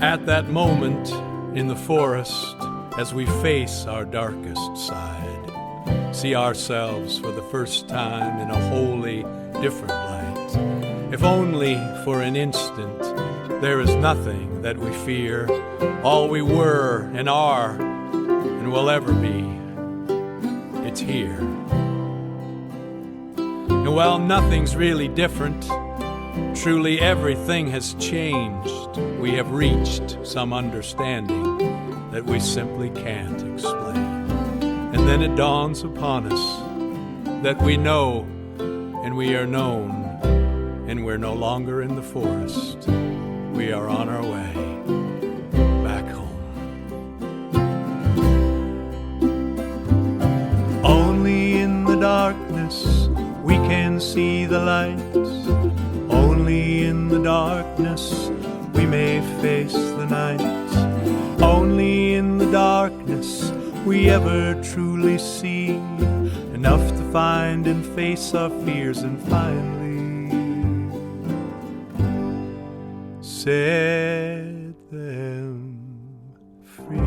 At that moment in the forest, as we face our darkest side, see ourselves for the first time in a wholly different light. If only for an instant, there is nothing that we fear. All we were and are and will ever be, it's here. And while nothing's really different, truly everything has changed. We have reached some understanding that we simply can't explain. And then it dawns upon us that we know and we are known, and we're no longer in the forest. We are on our way back home. Only in the darkness we can see the light. Only in the darkness we may face the night. Only in the darkness we ever truly see enough to find and face our fears and finally set them free.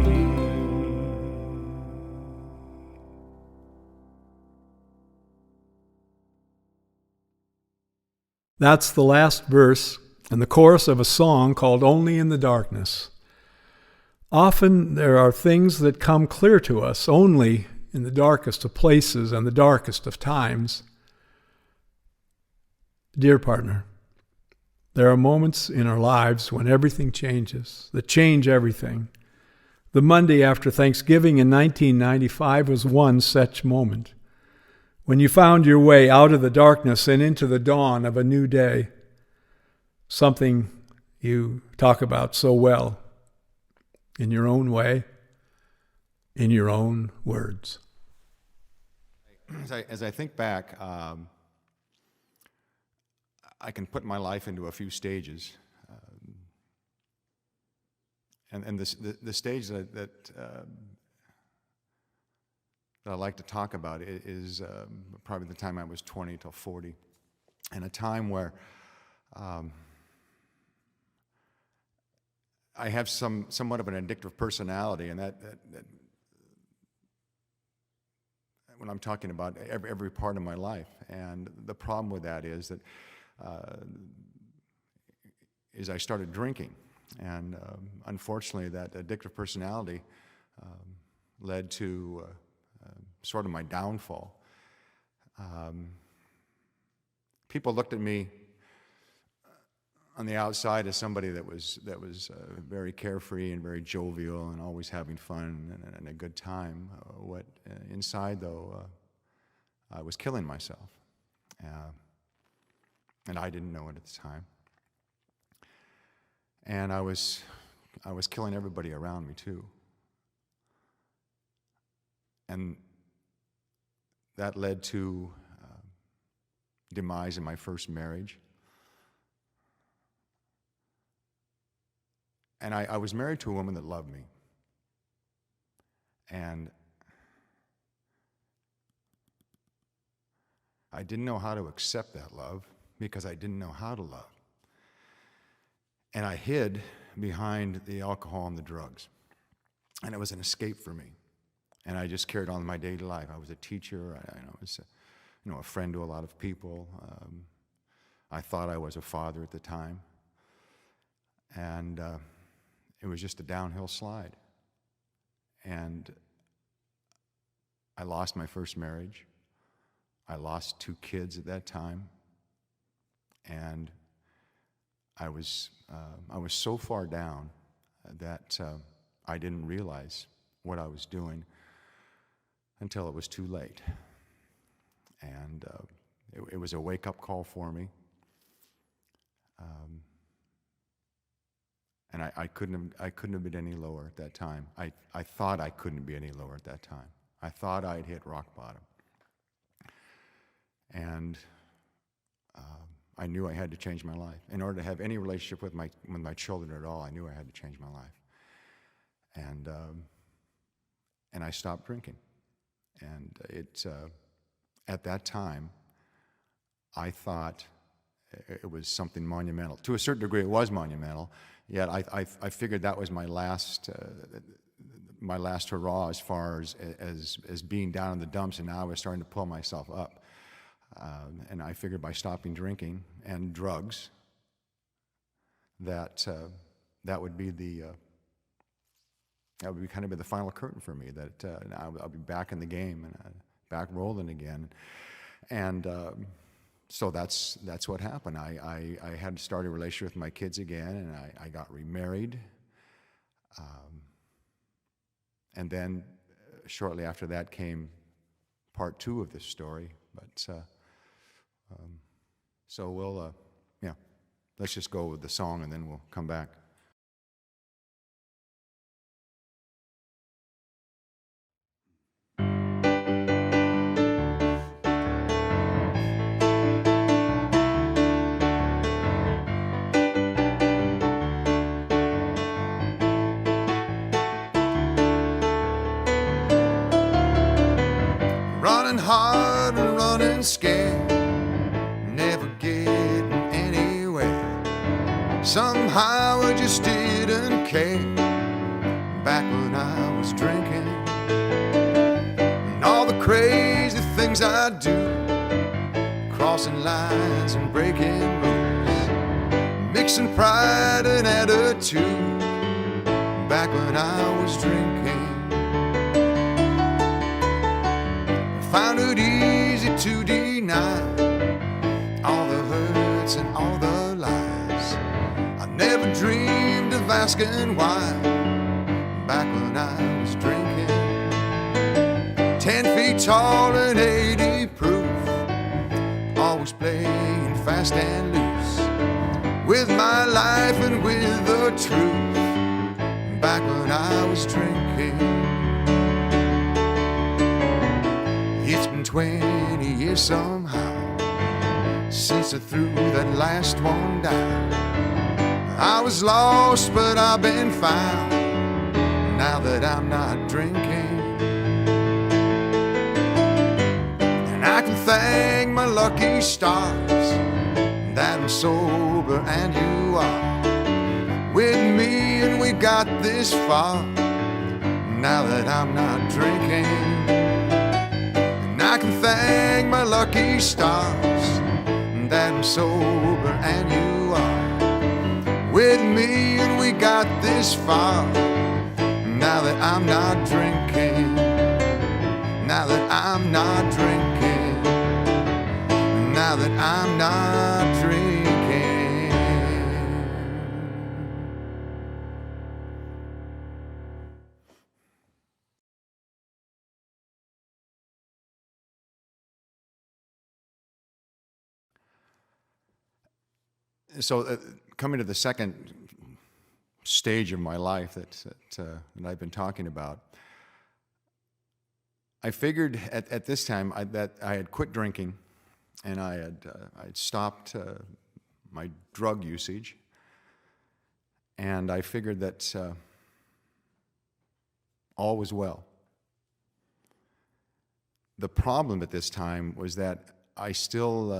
That's the last verse and the chorus of a song called Only in the Darkness. Often there are things that come clear to us only in the darkest of places and the darkest of times. Dear partner, there are moments in our lives when everything changes, that change everything. The Monday after Thanksgiving in 1995 was one such moment, when you found your way out of the darkness and into the dawn of a new day, something you talk about so well, in your own way, in your own words. As I think back, I can put my life into a few stages. And the stage that I like to talk about is probably the time I was 20 till 40, and a time where I have somewhat of an addictive personality, and that when I'm talking about every part of my life. And the problem with that is that I started drinking, and unfortunately that addictive personality led to sort of my downfall. People looked at me on the outside as somebody that was very carefree and very jovial and always having fun and a good time. What inside though, I was killing myself, and I didn't know it at the time. And I was killing everybody around me too. And that led to demise in my first marriage. And I was married to a woman that loved me. And I didn't know how to accept that love because I didn't know how to love. And I hid behind the alcohol and the drugs. And it was an escape for me. And I just carried on my daily life. I was a teacher. I was a friend to a lot of people. I thought I was a father at the time. And it was just a downhill slide. And I lost my first marriage. I lost 2 kids at that time. And I was so far down that I didn't realize what I was doing until it was too late. And it was a wake-up call for me. And I couldn't have been any lower at that time. I thought I couldn't be any lower at that time. I thought I'd hit rock bottom. And I knew I had to change my life. In order to have any relationship with my children at all, I knew I had to change my life. And I stopped drinking. And at that time, I thought it was something monumental. To a certain degree, it was monumental. Yet I figured that was my last hurrah as far as being down in the dumps, and now I was starting to pull myself up. And I figured by stopping drinking and drugs, that would be kind of the final curtain for me. That I'll be back in the game and back rolling again. And so that's what happened. I had to start a relationship with my kids again, and I got remarried. And then shortly after that came part 2 of this story. But so we'll, let's just go with the song and then we'll come back. Running hard and running scared, never getting anywhere. Somehow I just didn't care back when I was drinking. And all the crazy things I do, crossing lines and breaking rules, mixing pride and attitude back when I was drinking. Found it easy to deny all the hurts and all the lies. I never dreamed of asking why back when I was drinking. 10 feet tall and 80 proof, always playing fast and loose with my life and with the truth back when I was drinking. It's been 20 years somehow since I threw that last one down. I was lost, but I've been found now that I'm not drinking. And I can thank my lucky stars that I'm sober and you are with me, and we got this far now that I'm not drinking. I can thank my lucky stars that I'm sober and you are with me, and we got this far now that I'm not drinking. Now that I'm not drinking. Now that I'm not drinking. So coming to the second stage of my life that I've been talking about, I figured at this time that I had quit drinking, and I'd stopped my drug usage, and I figured that all was well. The problem at this time was that I still,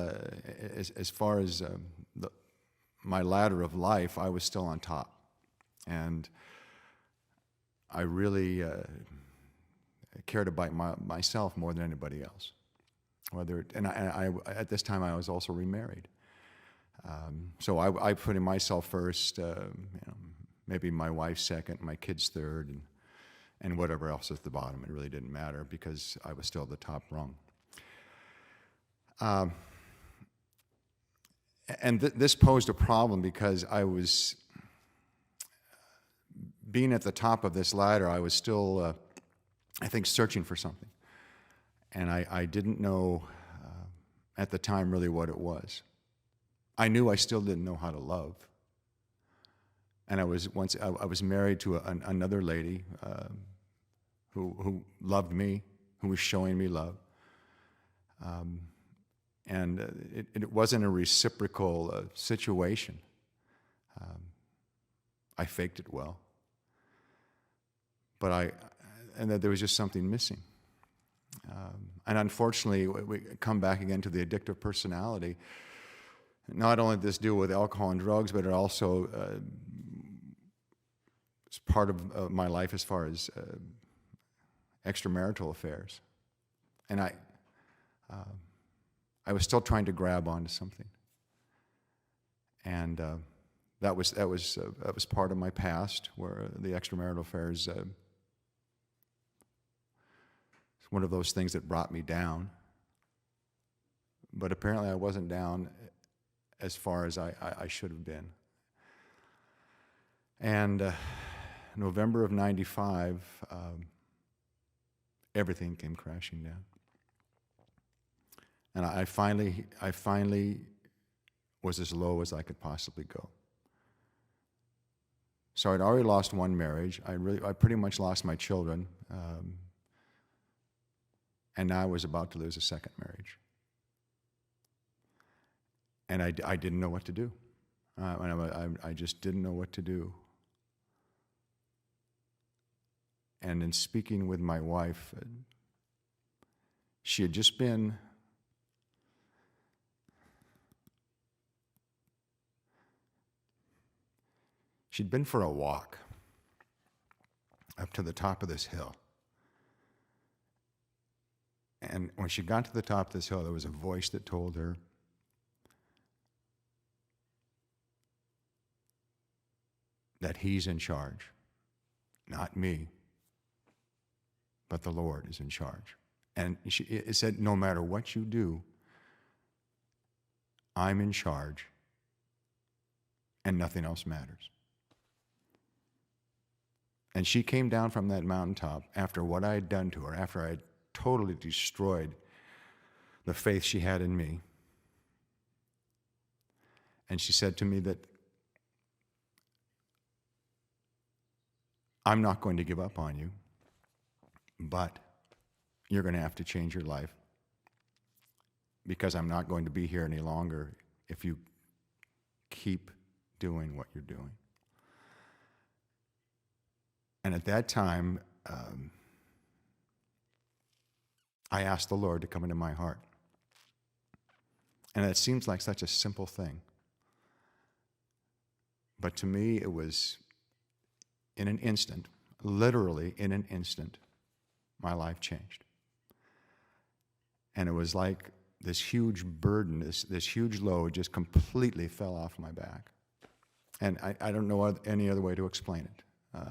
as far as my ladder of life, I was still on top, and I really cared about myself more than anybody else. I at this time I was also remarried, so I put in myself first, maybe my wife second, my kids third, and whatever else at the bottom. It really didn't matter because I was still the top rung. And this posed a problem because I was, being at the top of this ladder, I was still, I think, searching for something. And I didn't know at the time really what it was. I knew I still didn't know how to love. And I was married to another lady who loved me, who was showing me love. And it wasn't a reciprocal situation. I faked it well. But there was just something missing. And unfortunately, we come back again to the addictive personality. Not only did this deal with alcohol and drugs, but it also was part of my life as far as extramarital affairs. And I was still trying to grab onto something. And that was part of my past, where the extramarital affairs is one of those things that brought me down. But apparently I wasn't down as far as I should have been. And November of '95, everything came crashing down. And I finally was as low as I could possibly go. So I'd already lost one marriage. I pretty much lost my children. And now I was about to lose a second marriage. And I didn't know what to do. I just didn't know what to do. And in speaking with my wife, she had just been she'd been for a walk up to the top of this hill. And when she got to the top of this hill, there was a voice that told her, that he's in charge. Not me, but the Lord is in charge. And it said, no matter what you do, I'm in charge, and nothing else matters. And she came down from that mountaintop after what I had done to her, after I had totally destroyed the faith she had in me. And she said to me that I'm not going to give up on you, but you're going to have to change your life, because I'm not going to be here any longer if you keep doing what you're doing. And at that time, I asked the Lord to come into my heart. And it seems like such a simple thing. But to me, it was in an instant, literally in an instant, my life changed. And it was like this huge burden, this huge load just completely fell off my back. And I don't know any other way to explain it.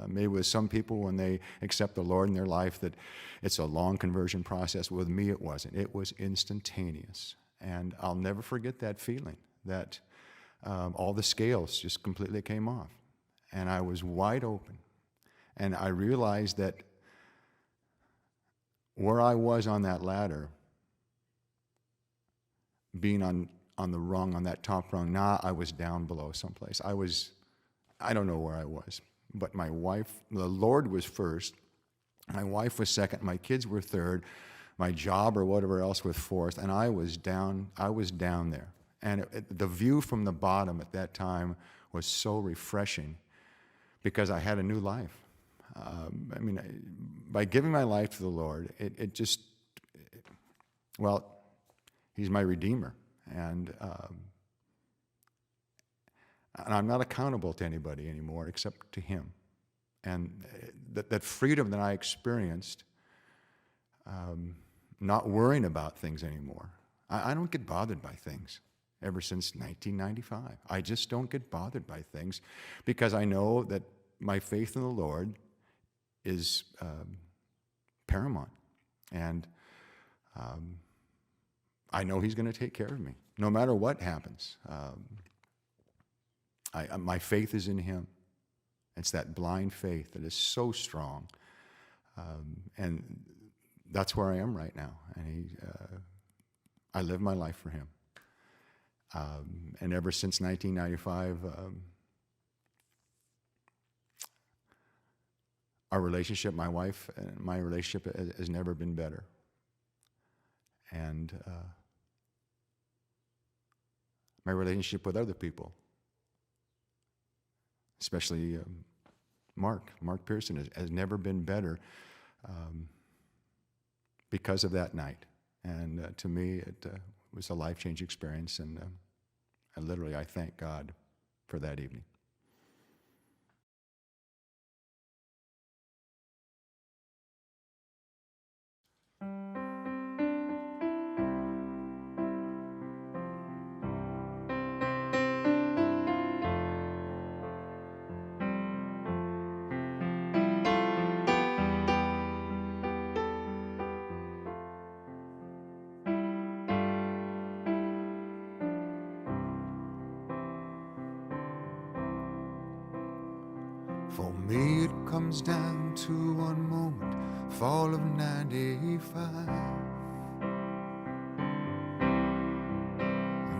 Maybe with some people, when they accept the Lord in their life, that it's a long conversion process. With me, it wasn't. It was instantaneous. And I'll never forget that feeling, that all the scales just completely came off. And I was wide open. And I realized that where I was on that ladder, being on the rung, on that top rung, now I was down below someplace. I don't know where I was. But my wife, the Lord was first, my wife was second, my kids were third, my job or whatever else was fourth, and I was down there. And the view from the bottom at that time was so refreshing, because I had a new life. By giving my life to the Lord, He's my Redeemer. And I'm not accountable to anybody anymore except to Him. And that freedom that I experienced, not worrying about things anymore. I don't get bothered by things ever since 1995. I just don't get bothered by things, because I know that my faith in the Lord is paramount. And I know He's going to take care of me, no matter what happens. My faith is in Him. It's that blind faith that is so strong. And that's where I am right now. And I live my life for Him. And ever since 1995, our relationship, my wife and my relationship, has never been better. And my relationship with other people, especially Mark Pearson, has never been better because of that night. And to me, it was a life-changing experience, and I thank God for that evening. For me it comes down to one moment, fall of '95.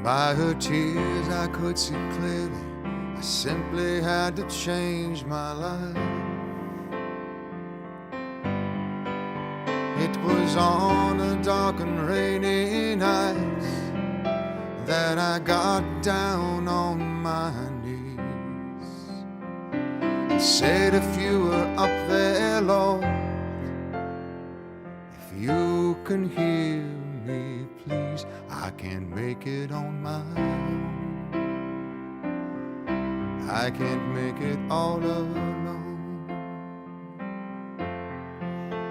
By her tears I could see clearly I simply had to change my life. It was on a dark and rainy night that I got down on my knees and said, if you were up there, Lord, if you can hear me, please, I can't make it on my own. I can't make it all alone.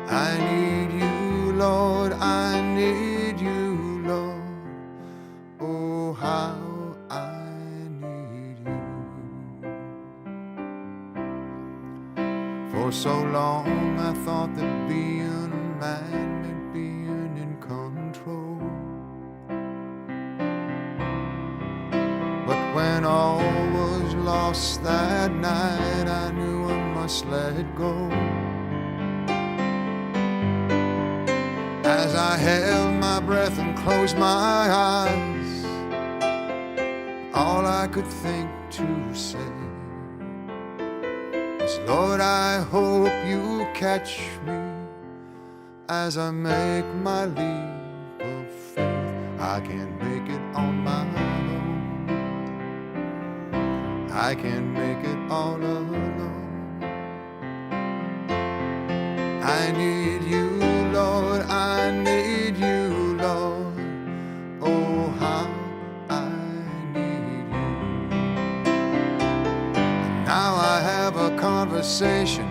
I need you, Lord, I need you, Lord. Oh, how I need you. For so long I thought that being a man meant being in control. But when all was lost that night, I knew I must let go. As I held my breath and closed my eyes, all I could think to say was, Lord, I hope you catch me as I make my leap of faith. I can't make it on my own. I can't make it all alone. I need you, Lord, I need you, Lord. Oh, how I need you. And now I have a conversation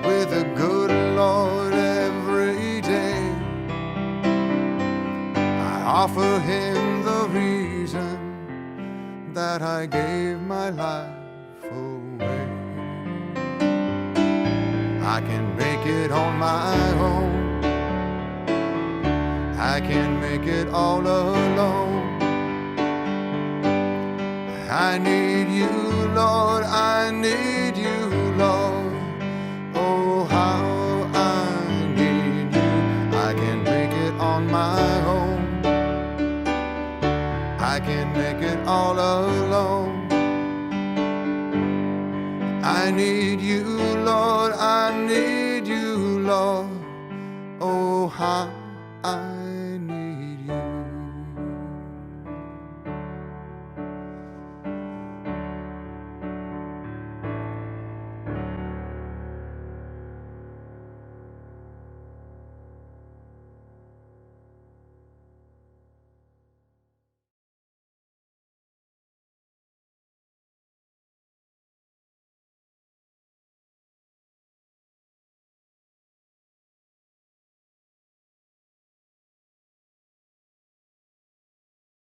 with the good Lord every day. I offer him the reason that I gave my life away. I can make it on my own. I can't make it all alone. I need you, Lord, I need you, Lord. Oh, how I need you. I can't make it on my own. I can't make it all alone. I need you, Lord, I need you, Lord. Oh, how I